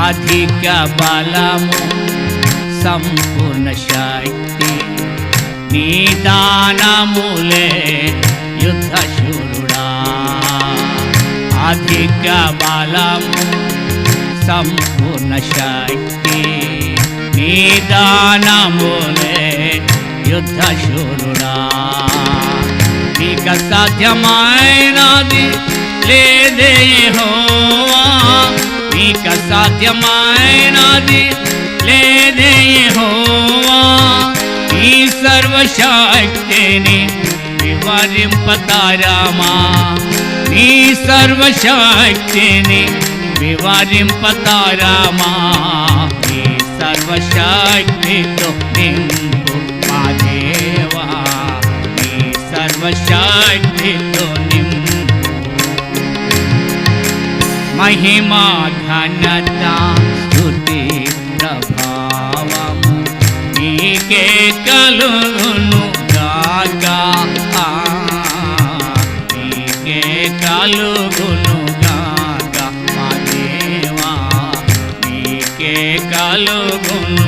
అధిక బలము సంపూర్ణ శక్తి నీ దానములే యుద్ధశూరుడా అధిక బలము సంపూర్ణ శక్తి నీ దానములే యుద్ధశూరుడా ఇక సాధ్యమైనది లేదే యెహోవా ఇక సాధ్యమైనది లేదే యెహోవా ఈ సర్వశక్తిని వివరింపతారామా నీ సర్వశక్తిని వివరింపతారామా నీ సర్వశక్తితో నింపు మా దేవా నీ సర్వశక్తితో నింపు మహిమా ఘనత స్తుతి ప్రభావము నీకే కలుగును గాక నీకే కలుగును గాక మా దేవా నీకే కలుగును